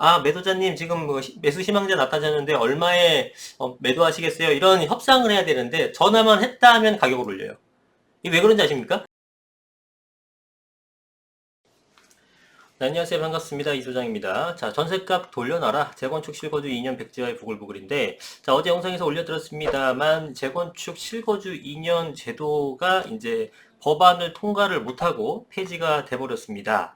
아, 매도자님 지금 뭐 매수 희망자 나타났는데 얼마에 매도하시겠어요? 이런 협상을 해야 되는데 전화만 했다 하면 가격을 올려요. 이게 왜 그런지 아십니까? 네, 안녕하세요. 반갑습니다. 이소장입니다. 자, 전셋값 돌려놔라. 재건축 실거주 2년 백지화의 부글부글인데, 자, 어제 영상에서 올려드렸습니다만, 재건축 실거주 2년 제도가 이제 법안을 통과를 못하고 폐지가 돼버렸습니다.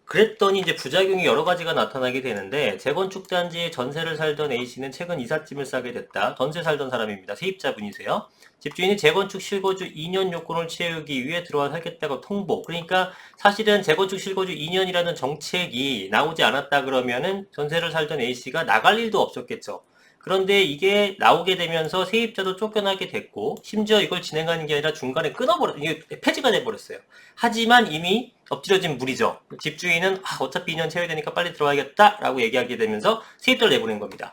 그랬더니 이제 부작용이 여러 가지가 나타나게 되는데 재건축 단지에 전세를 살던 A씨는 최근 이삿짐을 싸게 됐다. 전세 살던 사람입니다. 세입자분이세요. 집주인이 재건축 실거주 2년 요건을 채우기 위해 들어와 살겠다고 통보. 그러니까 사실은 재건축 실거주 2년이라는 정책이 나오지 않았다 그러면은 전세를 살던 A씨가 나갈 일도 없었겠죠. 그런데 이게 나오게 되면서 세입자도 쫓겨나게 됐고 심지어 이걸 진행하는 게 아니라 중간에 이게 폐지가 돼버렸어요. 하지만 이미 엎드려진 물이죠. 집주인은 어차피 2년 채워야 되니까 빨리 들어와야겠다라고 얘기하게 되면서 세입자를 내보낸 겁니다.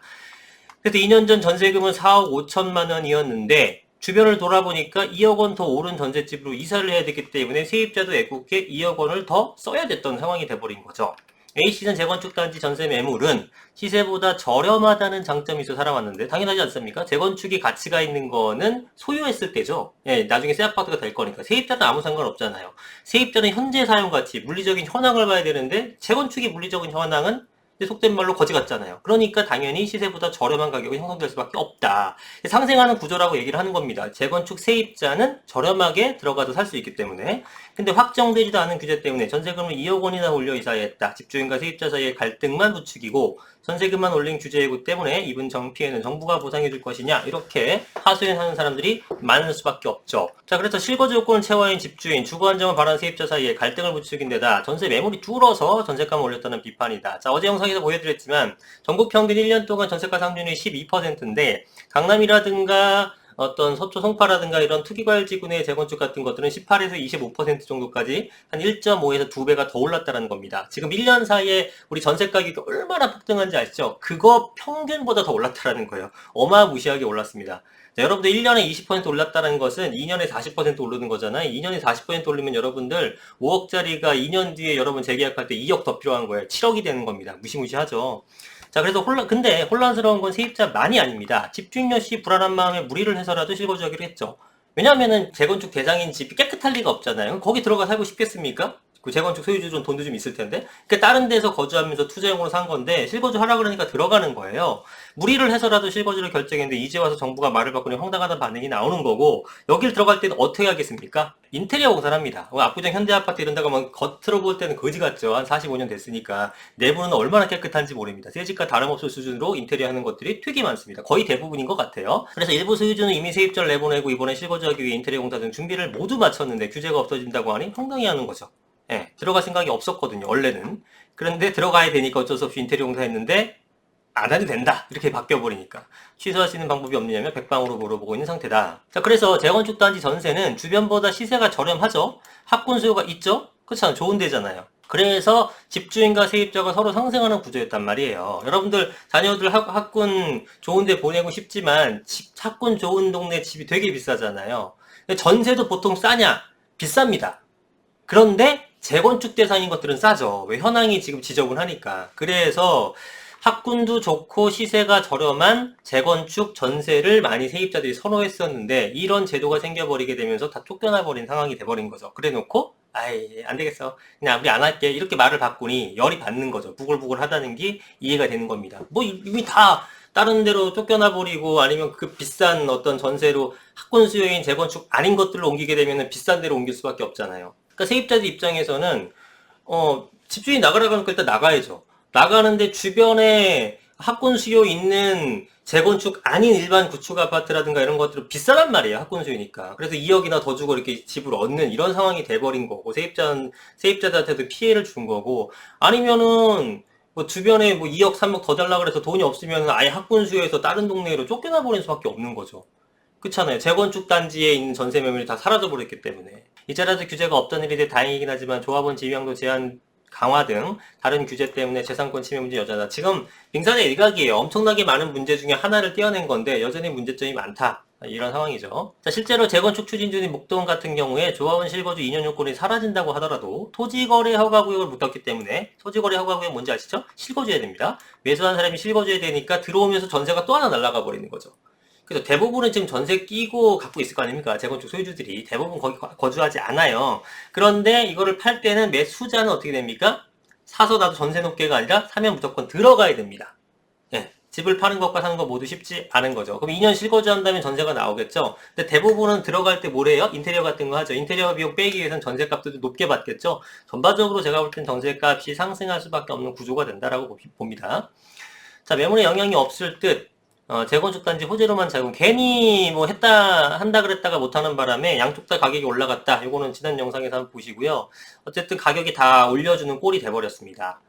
그래서 2년 전 전세금은 4억 5천만 원이었는데 주변을 돌아보니까 2억 원 더 오른 전셋집으로 이사를 해야 되기 때문에 세입자도 애꿎게 2억 원을 더 써야 됐던 상황이 돼버린 거죠. A씨는 재건축 단지 전세 매물은 시세보다 저렴하다는 장점이 있어 살아왔는데 당연하지 않습니까? 재건축이 가치가 있는 거는 소유했을 때죠. 예, 나중에 새 아파트가 될 거니까. 세입자는 아무 상관없잖아요. 세입자는 현재 사용 가치, 물리적인 현황을 봐야 되는데 재건축이 물리적인 현황은 속된 말로 거지 같잖아요. 그러니까 당연히 시세보다 저렴한 가격이 형성될 수밖에 없다. 상생하는 구조라고 얘기를 하는 겁니다. 재건축 세입자는 저렴하게 들어가서 살 수 있기 때문에. 근데 확정되지도 않은 규제 때문에 전세금을 2억 원이나 올려 이사했다. 집주인과 세입자 사이의 갈등만 부추기고 전세금만 올린 규제 예고 때문에 입은 정피해는 정부가 보상해 줄 것이냐 이렇게 하소연하는 사람들이 많을 수밖에 없죠. 자, 그래서 실거주 요건을 채워인 집주인, 주거 안정을 바라는 세입자 사이에 갈등을 부추긴 데다 전세 매물이 줄어서 전세가를 올렸다는 비판이다. 자, 어제 영상에서 보여드렸지만 전국 평균 1년 동안 전세가 상승률이 12%인데 강남이라든가 어떤 서초 송파라든가 이런 투기과열지구의 재건축 같은 것들은 18에서 25% 정도까지 한 1.5에서 2배가 더 올랐다는 겁니다. 지금 1년 사이에 우리 전세 가격이 얼마나 폭등한지 아시죠? 그거 평균보다 더 올랐다는 거예요. 어마무시하게 올랐습니다. 자, 여러분들 1년에 20% 올랐다는 것은 2년에 40% 오르는 거잖아요. 2년에 40% 오르면 여러분들 5억짜리가 2년 뒤에 여러분 재계약할 때 2억 더 필요한 거예요. 7억이 되는 겁니다. 무시무시하죠. 자, 그래서 근데 혼란스러운 건 세입자만이 아닙니다. 집주인 역시 불안한 마음에 무리를 해서라도 실거주하기로 했죠. 왜냐하면은 재건축 대상인 집이 깨끗할 리가 없잖아요. 거기 들어가 살고 싶겠습니까? 그 재건축 소유주는 돈도 좀 있을 텐데. 그러니까 다른 데서 거주하면서 투자용으로 산 건데 실거주 하라 그러니까 들어가는 거예요. 무리를 해서라도 실거주를 결정했는데 이제 와서 정부가 말을 바꾸니 황당하다는 반응이 나오는 거고 여길 들어갈 때는 어떻게 하겠습니까? 인테리어 공사를 합니다. 압구정 현대아파트 이런 데가 뭐 겉으로 볼 때는 거지 같죠. 한 45년 됐으니까 내부는 얼마나 깨끗한지 모릅니다. 새 집과 다름없을 수준으로 인테리어 하는 것들이 되게 많습니다. 거의 대부분인 것 같아요. 그래서 일부 소유주는 이미 세입자를 내보내고 이번에 실거주하기 위해 인테리어 공사 등 준비를 모두 마쳤는데 규제가 없어진다고 하니 황당해 하는 거죠. 예, 들어갈 생각이 없었거든요, 원래는. 그런데 들어가야 되니까 어쩔 수 없이 인테리어 공사했는데 안 해도 된다. 이렇게 바뀌어버리니까. 취소할 수 있는 방법이 없느냐면 백방으로 물어보고 있는 상태다. 자, 그래서 재건축 단지 전세는 주변보다 시세가 저렴하죠? 학군 수요가 있죠? 그렇잖아요. 좋은 데잖아요. 그래서 집주인과 세입자가 서로 상생하는 구조였단 말이에요. 여러분들 자녀들 학군 좋은 데 보내고 싶지만 학군 좋은 동네 집이 되게 비싸잖아요. 전세도 보통 싸냐? 비쌉니다. 그런데 재건축 대상인 것들은 싸죠. 왜 현황이 지금 지저분하니까. 그래서 학군도 좋고 시세가 저렴한 재건축 전세를 많이 세입자들이 선호했었는데 이런 제도가 생겨버리게 되면서 다 쫓겨나 버린 상황이 돼버린 거죠. 그래 놓고 아이 안 되겠어. 그냥 우리 안 할게. 이렇게 말을 바꾸니 열이 받는 거죠. 부글부글 하다는 게 이해가 되는 겁니다. 뭐 이미 다 다른 데로 쫓겨나 버리고 아니면 그 비싼 어떤 전세로 학군 수요인 재건축 아닌 것들로 옮기게 되면 비싼 데로 옮길 수밖에 없잖아요. 그러니까 세입자들 입장에서는 집주인 나가라고 하니까 일단 나가야죠. 나가는데 주변에 학군 수요 있는 재건축 아닌 일반 구축 아파트라든가 이런 것들은 비싸단 말이에요. 학군 수요니까. 그래서 2억이나 더 주고 이렇게 집을 얻는 이런 상황이 돼버린 거고 세입자들한테도 피해를 준 거고 아니면은 뭐 주변에 뭐 2억, 3억 더 달라 그래서 돈이 없으면 아예 학군 수요에서 다른 동네로 쫓겨나 버릴 수밖에 없는 거죠. 그렇잖아요. 재건축 단지에 있는 전세 매물이 다 사라져 버렸기 때문에. 이자라도 규제가 없던 일이 돼 다행이긴 하지만 조합원 지위양도 제한 강화 등 다른 규제 때문에 재산권 침해 문제 여전하다. 지금 빙산의 일각이에요. 엄청나게 많은 문제 중에 하나를 떼어낸 건데 여전히 문제점이 많다. 이런 상황이죠. 자, 실제로 재건축 추진 중인 목동 같은 경우에 조합원 실거주 2년 요건이 사라진다고 하더라도 토지거래 허가구역을 묶었기 때문에 토지거래 허가구역 뭔지 아시죠? 실거주해야 됩니다. 매수한 사람이 실거주해야 되니까 들어오면서 전세가 또 하나 날아가 버리는 거죠. 그래서 대부분은 지금 전세 끼고 갖고 있을 거 아닙니까? 재건축 소유주들이 대부분 거기 거주하지 않아요. 그런데 이거를 팔 때는 매수자는 어떻게 됩니까? 사서 나도 전세 높게가 아니라 사면 무조건 들어가야 됩니다. 예, 집을 파는 것과 사는 거 모두 쉽지 않은 거죠. 그럼 2년 실거주 한다면 전세가 나오겠죠? 근데 대부분은 들어갈 때 뭐래요? 인테리어 같은 거 하죠. 인테리어 비용 빼기 위해서는 전세값도 높게 받겠죠? 전반적으로 제가 볼 땐 전세값이 상승할 수밖에 없는 구조가 된다라고 봅니다. 자, 매물에 영향이 없을 듯, 재건축 단지 호재로만 잡으면 괜히 뭐 한다 그랬다가 못하는 바람에 양쪽 다 가격이 올라갔다. 이거는 지난 영상에서 한번 보시고요. 어쨌든 가격이 다 올려주는 꼴이 돼버렸습니다.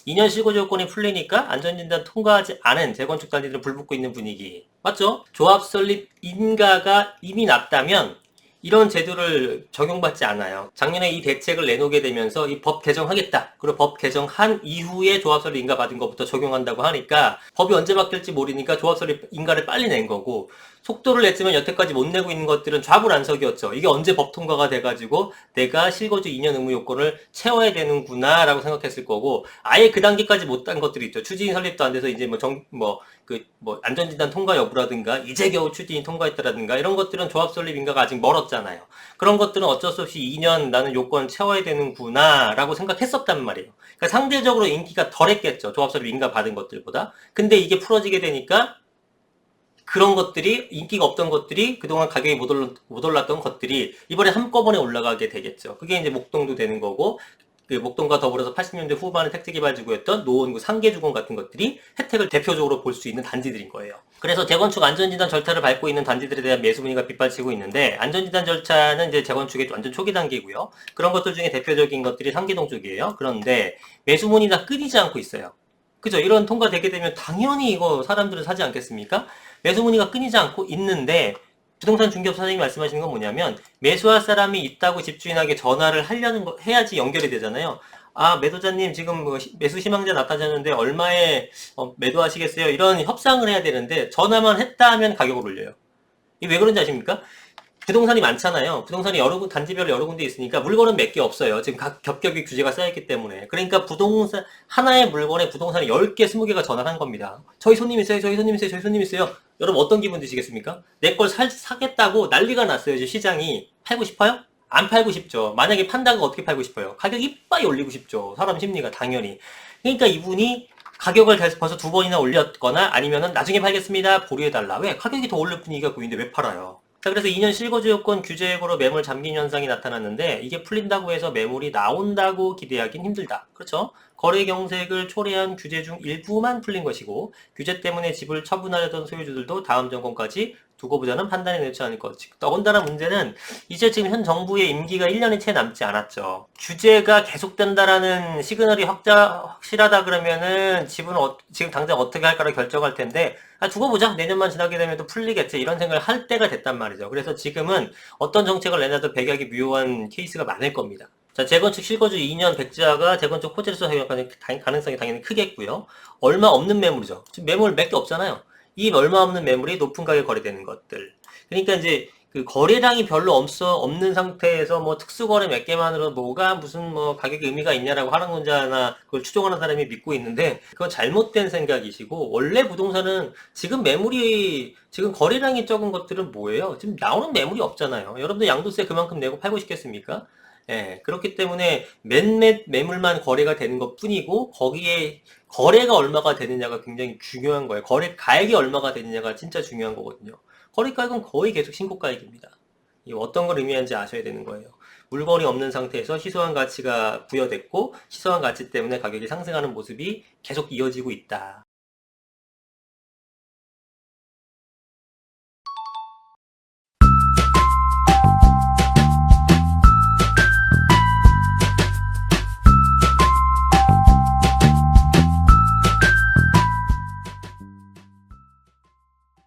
2년 실거주 요건이 풀리니까 안전진단 통과하지 않은 재건축 단지들은 불붙고 있는 분위기. 맞죠? 조합 설립 인가가 이미 났다면 이런 제도를 적용받지 않아요. 작년에 이 대책을 내놓게 되면서 이 법 개정하겠다. 그리고 법 개정한 이후에 조합 설립 인가 받은 것부터 적용한다고 하니까 법이 언제 바뀔지 모르니까 조합 설립 인가를 빨리 낸 거고, 속도를 냈지만 여태까지 못 내고 있는 것들은 좌불안석이었죠. 이게 언제 법 통과가 돼가지고 내가 실거주 2년 의무 요건을 채워야 되는구나 라고 생각했을 거고, 아예 그 단계까지 못 간 것들이 있죠. 추진 설립도 안 돼서 이제 안전진단 통과 여부라든가 이제 겨우 추진이 통과했다라든가 이런 것들은 조합 설립 인가가 아직 멀었잖아요. 그런 것들은 어쩔 수 없이 2년 나는 요건 채워야 되는구나 라고 생각했었단 말이에요. 그러니까 상대적으로 인기가 덜했겠죠. 조합 설립 인가 받은 것들보다. 근데 이게 풀어지게 되니까 그런 것들이, 인기가 없던 것들이, 그동안 가격이 못 올랐던 것들이 이번에 한꺼번에 올라가게 되겠죠. 그게 이제 목동도 되는 거고, 그 목동과 더불어서 80년대 후반에 택지개발지구였던 노원구 상계주공 같은 것들이 혜택을 대표적으로 볼 수 있는 단지들인 거예요. 그래서 재건축 안전진단 절차를 밟고 있는 단지들에 대한 매수 문의가 빗발치고 있는데, 안전진단 절차는 이제 재건축의 완전 초기 단계고요. 그런 것들 중에 대표적인 것들이 상계동 쪽이에요. 그런데 매수 문의가 끊이지 않고 있어요. 그죠? 이런 통과되게 되면 당연히 이거 사람들은 사지 않겠습니까? 매수 문의가 끊이지 않고 있는데, 부동산 중개업 사장님이 말씀하시는 건 뭐냐면, 매수할 사람이 있다고 집주인에게 전화를 해야지 연결이 되잖아요. 아, 매도자님 지금 뭐 매수 희망자 나타났는데 얼마에 매도하시겠어요? 이런 협상을 해야 되는데, 전화만 했다 하면 가격을 올려요. 이게 왜 그런지 아십니까? 부동산이 많잖아요. 부동산이 단지별로 여러 군데 있으니까 물건은 몇 개 없어요. 지금 각 겹겹이 규제가 쌓였기 때문에. 그러니까 하나의 물건에 부동산이 10개, 20개가 전화를 한 겁니다. 저희 손님 있어요, 저희 손님 있어요, 저희 손님 있어요. 여러분 어떤 기분 드시겠습니까? 내 걸 사겠다고 난리가 났어요. 이제 시장이. 팔고 싶어요? 안 팔고 싶죠. 만약에 판다고 어떻게 팔고 싶어요? 가격 이빠이 올리고 싶죠. 사람 심리가 당연히. 그러니까 이분이 가격을 벌써 2번이나 올렸거나 아니면은 나중에 팔겠습니다. 보류해달라. 왜? 가격이 더 오를 분위기가 보이는데 왜 팔아요? 자, 그래서 2년 실거주 요건 규제액으로 매물 잠긴 현상이 나타났는데, 이게 풀린다고 해서 매물이 나온다고 기대하긴 힘들다. 그렇죠? 거래 경색을 초래한 규제 중 일부만 풀린 것이고, 규제 때문에 집을 처분하려던 소유주들도 다음 정권까지 두고 보자는 판단에 내놓지 않을 것. 더군다나 문제는 이제 지금 현 정부의 임기가 1년이 채 남지 않았죠. 규제가 계속된다라는 시그널이 확실하다 그러면은 집은 지금 당장 어떻게 할까를 결정할 텐데, 두고 보자. 내년만 지나게 되면 또 풀리겠지. 이런 생각을 할 때가 됐단 말이죠. 그래서 지금은 어떤 정책을 내놔도 백약이 무효한 케이스가 많을 겁니다. 자, 재건축 실거주 2년 백지화가 재건축 호재로서 작용할 가능성이 당연히 크겠고요. 얼마 없는 매물이죠. 지금 매물 몇 개 없잖아요. 이 얼마 없는 매물이 높은 가격에 거래되는 것들. 그러니까 이제 그 거래량이 별로 없는 상태에서 뭐 특수거래 몇 개만으로 뭐가 무슨 뭐 가격에 의미가 있냐라고 하는 혼자나 그걸 추종하는 사람이 믿고 있는데, 그건 잘못된 생각이시고, 원래 부동산은 지금 지금 거래량이 적은 것들은 뭐예요? 지금 나오는 매물이 없잖아요. 여러분들 양도세 그만큼 내고 팔고 싶겠습니까? 예, 그렇기 때문에 몇몇 매물만 거래가 되는 것 뿐이고, 거기에 거래가 얼마가 되느냐가 굉장히 중요한 거예요. 거래 가액이 얼마가 되느냐가 진짜 중요한 거거든요. 거래가액은 거의 계속 신고가액입니다. 이 어떤 걸 의미하는지 아셔야 되는 거예요. 물건이 없는 상태에서 희소한 가치가 부여됐고, 희소한 가치 때문에 가격이 상승하는 모습이 계속 이어지고 있다.